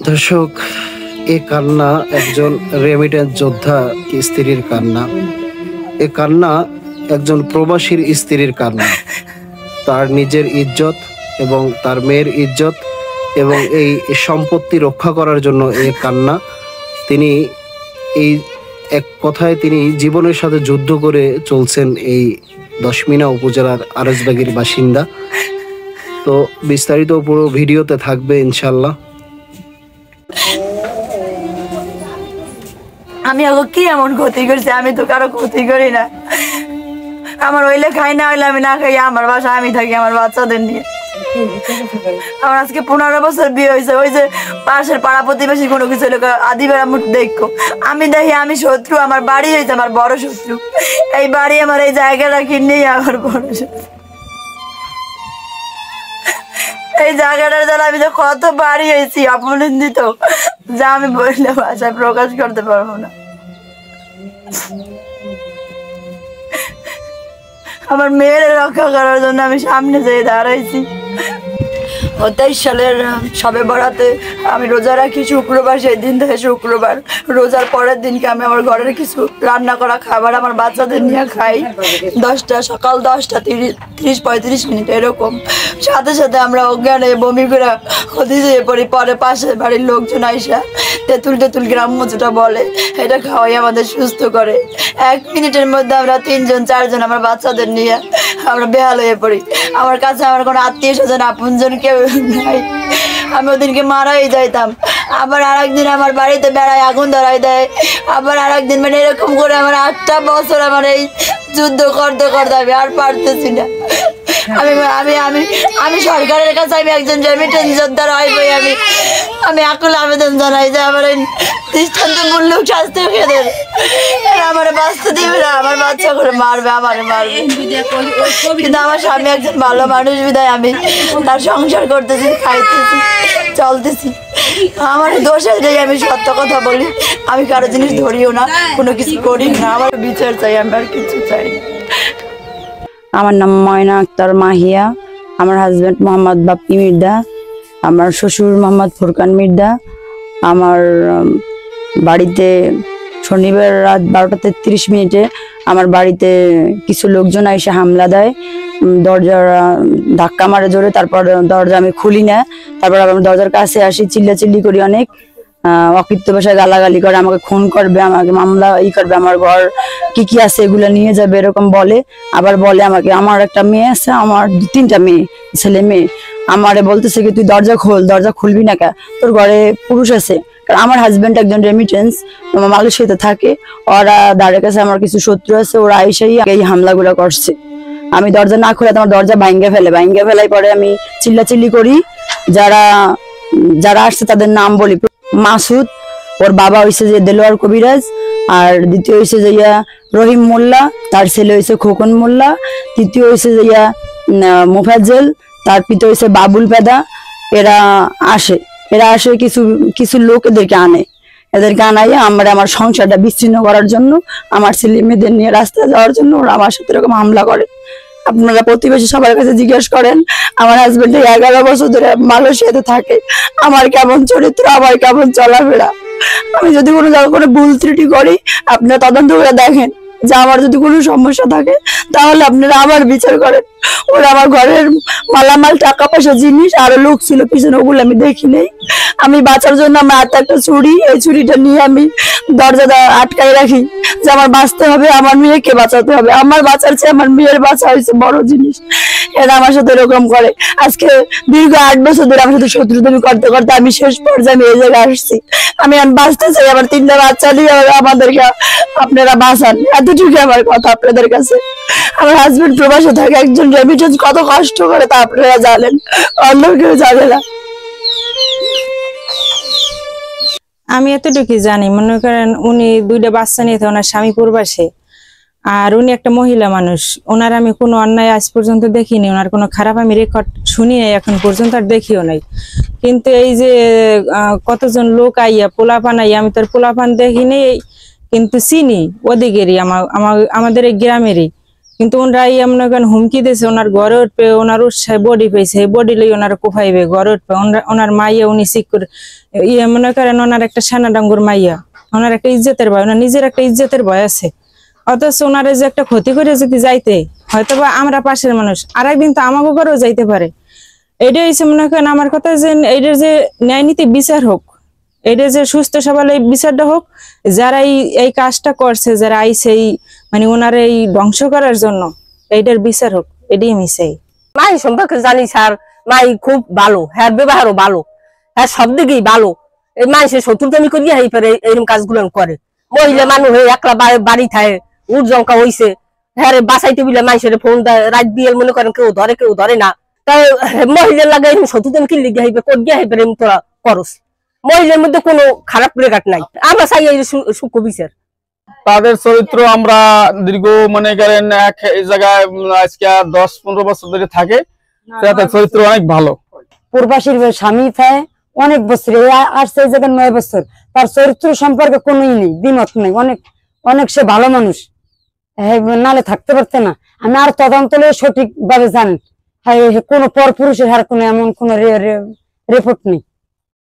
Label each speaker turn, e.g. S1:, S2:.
S1: দর্শক, এই কান্না একজন রেমিটেন্স যোদ্ধা স্ত্রীর কান্না। এ কান্না একজন প্রবাসীর স্ত্রীর কান্না। তার নিজের ইজ্জত এবং তার মেয়ের ইজ্জত এবং এই সম্পত্তি রক্ষা করার জন্য এই কান্না। তিনি এই এক কথায় তিনি জীবনের সাথে যুদ্ধ করে চলছেন এই দশমিনা উপজেলার আরজবাগীর বাসিন্দা। তো বিস্তারিত পুরো ভিডিওতে থাকবে ইনশাল্লাহ।
S2: আমি ওকে কি এমন ক্ষতি করছি? আমি তো কারো ক্ষতি করি না। আমার হইলে খাই, না হইলে আমি না খাই। আমার বাসা আমি থাকি আমার বাচ্চাদের নিয়ে। আমার আজকে 15 বছর বিয়ে হয়েছে। ওই যে পাশের পাড়া প্রতিবেশী কোনো কিছু লোক আদিবার মুখ দেখো, আমি দেখি আমি শত্রু। আমার বাড়ি হয়েছে আমার বড় শত্রু। এই বাড়ি আমার এই জায়গাটা কিনেই আমার বড় শত্রু। এই জায়গাটার দ্বারা আমি যে কত বাড়ি হয়েছি অপনিন্দিত, যা আমি বললে ভাষায় প্রকাশ করতে পারবো না। আমার মেয়ের রক্ষা করার জন্য আমি সামনে যেয়ে দাঁড়াইছি। 23 সালের সবে বরাতে আমি রোজা রাখি শুক্রবার। সেই দিন থেকে শুক্রবার রোজার পরের দিনকে আমি আমার ঘরের কিছু রান্না করা খাবার আমার বাচ্চাদের নিয়ে খাই। সকাল 10টা 30-35 মিনিট এরকম। সাথে সাথে আমরা অজ্ঞানে বমি করে ক্ষতি যেয়ে পড়ি। পরে পাশের বাড়ির লোকজন আইসা তেঁতুল গ্রাম্য যেটা বলে, এটা খাওয়াই আমাদের সুস্থ করে। 1 মিনিটের মধ্যে আমরা 3-4 আমার বাচ্চাদের নিয়ে আমরা বেহাল হয়ে পড়ি। আমার কাছে আমার কোনো আত্মীয় স্বজন আপনজন কেউ নাই। আমি ওদিনকে মারাই যাইতাম। আবার আরেকদিন আমার বাড়িতে বেড়ায় আগুন ধরাই দেয়। আবার আরেকদিন, মানে এরকম করে আমার 8টা বছর আমার এই যুদ্ধ করতে করতে আমি আর পারতেছি না। আমি আমি আমি আমি সরকারের কাছে আমি একজন রেমিটেন্স যোদ্ধার হইবই আমি আকুল আবেদন জানাই যে আমার এই দৃষ্টান্তমূলক শাস্তি খেদের আমার বাঁচতে দিবে না। আমার বাচ্চা করে মারবে, আমারে মারবে। কিন্তু আমার স্বামী একজন ভালো মানুষ বিধায় আমি তার সংসার করতেছি, খাইতেছি, চলতেছি। আমার দোষের যাই আমি সত্য কথা বলি। আমি কারো জিনিস ধরিও না, কোনো কিছু করি না। আমার বিচার চাই, আমি আর কিছু চাই না।
S3: আমার নাম ময়না আক্তার মাহিয়া। আমার হাজব্যান্ড মোহাম্মদ বাপ্পি মির্জা। আমার শ্বশুর মোহাম্মদ ফুরকান মির্জা। আমার বাড়িতে শনিবার রাত 12টা 33 মিনিটে আমার বাড়িতে কিছু লোকজন এসে হামলা দেয়। দরজা ধাক্কা মারে জোরে। তারপর দরজা আমি খুলি না। তারপর আমি দরজার কাছে আসি, চিল্লাচিল্লি করি অনেক। অকৃত্য ভাষায় গালাগালি করে, আমাকে খুন করবে, আমাকে মামলা করবে, আমার ঘর কি আছে এগুলো নিয়ে যাবে এরকম বলে। আবার বলে আমাকে, আমার একটা মেয়ে আছে, আমার 3টা মেয়ে, ছেলে মেয়ে। আমারে বলতেছে কি, তুই দরজা খোল, দরজা খুলবি না কে, তোর ঘরে পুরুষ আছে। কারণ আমার হাজবেন্ড একজন রেমিটেন্স মালয়েশিয়াতে থাকে। ওরা দাঁড়ের কাছে আমার কিছু শত্রু আছে, ওরা আইসাই এই হামলাগুলো করছে। আমি দরজা না খুলে তোমার দরজা ভাঙ্গে ফেলাই পরে আমি চিল্লাচিল্লি করি। যারা আসছে তাদের নাম বলি। মাসুদ, ওর বাবা হইছে যে দেলোয়ার কবিরাজ, আর দ্বিতীয় হইছে যে রহিম মোল্লা, তার ছেলে হইছে খোকন মোল্লা, তৃতীয় হইছে যে মুফাজ্জল, তার পিতা হইছে বাবুল পেদা। এরা আসে কিছু লোক এদেরকে আনাইয়া আমার সংসারটা বিচ্ছিন্ন করার জন্য, আমার ছেলে মেয়েদের নিয়ে রাস্তায় যাওয়ার জন্য ওরা আমার সাথে এরকম হামলা করে। আপনারা প্রতিবেশী সবার কাছে জিজ্ঞেস করেন, আমার হাজবেন্ড 11 বছর ধরে মালয়েশিয়াতে থাকে। আমার কেমন চরিত্র, আমার কেমন চলাফেরা। আমি যদি কোনো ভুল ত্রুটি করি, আপনারা তদন্ত করে দেখেন যে আমার যদি কোনো সমস্যা থাকে, তাহলে আপনারা আমার বিচার করেন। ওরা আমার ঘরের মালামাল, টাকা পয়সা, জিনিস আরো লোক ছিল পিছনে, ওগুলো আমি দেখি নেই। আমি বাঁচার জন্য আমার হাতে একটা ছুরি, এই ছুরিটা নিয়ে আমি দরজা আটকাই রাখি যে আমার বাঁচতে হবে, আমার মেয়েকে বাঁচাতে হবে। আমার বাঁচার চেয়ে আমার মেয়ের বাঁচা হয়েছে বড় জিনিস। এরা আমার সাথে এরকম করে। আজকে দীর্ঘ 8 বছর ধরে আমার সাথে শত্রুতামি করতে করতে আমি শেষ পর্যায়ে আমি এই জায়গায় আসছি। আমি বাঁচতে চাই, আমার 3টা বাচ্চা নিয়ে আমাদেরকে আপনারা বাঁচান, এতটুকু আমার কথা আপনাদের কাছে। আমার হাজবেন্ড প্রবাসে থাকে, একজন রেমিটেন্স কত কষ্ট করে তা আপনারা জানেন, অন্য কেউ জানে না।
S4: আমি এতটুকু জানি, মনে করেন উনি 2টা বাচ্চা নিয়ে ওনার স্বামী প্রবাসে, আর উনি একটা মহিলা মানুষ। ওনার আমি কোনো অন্যায় আজ পর্যন্ত দেখিনি, ওনার কোনো খারাপ আমি রেকর্ড শুনি নাই এখন পর্যন্ত, আর দেখিও নাই। কিন্তু এই যে কতজন লোক আইয়া পোলাপান আইয়া, আমি তোর পোলাপান দেখিনি, কিন্তু চিনি ওদিকেরই, আমাদের এই গ্রামেরই। কিন্তু ওনারা মনে করেন হুমকি দিয়েছে ওনার ঘরে উঠবে, ওনার উৎসাহে বডি পেয়েছে, এই বডি লই ওনারা কোফাইবে, ঘরে উঠবে। ওনার মাইয়া উনি সিকিউর মনে করেন ওনার একটা সেনা ডাঙ্গুর মাইয়া, ওনার একটা ইজ্জতের ভয়, ওনার নিজের একটা ইজ্জতের ভয় আছে। অথচ ওনারে যে একটা ক্ষতি করে যদি যাইতে, হয়তোবা আমরা পাশের মানুষ, আর একদিন তো আমাকে ঘরেও যাইতে পারে। এটা হচ্ছে মনে করেন আমার কথা যে এইটার যে ন্যায় নীতি বিচার হোক, এটা যে সুস্থ সবল এই বিচারটা হোক। যারা এই কাজটা করছে, যারা আইছে মানে ওনার এই ধ্বংস করার জন্য, এইটার বিচার হোক, এটাই আমি চাই।
S5: মাই সম্পর্কে জানি স্যার, মাই খুব ভালো, হ্যাঁ ব্যবহারও ভালো, হ্যাঁ সব দিকেই ভালো। এই মানুষের শত্রুতামি করিয়া এই পারে এইরকম কাজগুলো করে। মহিলা মানুষ হয়ে একলা বাড়ি থাকে, উঠ জঙ্কা হইছে, হ্যাঁ বাসাইতে বলে মানুষের ফোন দেয়, রাত দিয়ে মনে করেন কেউ ধরে না। তাই মহিলার লাগে এরকম শত্রুতামি কি লিখে হইবে, করিয়া হইবে এরকম তোরা করস। মহিলার মধ্যে কোনো খারাপ রেখাট নাই, আমরা চাই এই সূক্ষ্ম বিচার।
S6: তাদের চরিত্র আমরা দীর্ঘ মনে করেন এক জায়গায় আজকে 10-15 বছর ধরে থাকে, তাদের চরিত্র অনেক ভালো।
S3: প্রবাসীর স্বামী থাকে অনেক বছর, আসছে এই জায়গায় 9 বছর, তার চরিত্র সম্পর্কে কোনোই নেই, দ্বিমত নেই। অনেক সে ভালো মানুষ, নালে থাকতে পারতে না। আমি আর তদন্ত সঠিক ভাবে জানেন, কোনো পর পুরুষের হার কোনো এমন কোন রিপোর্ট নেই।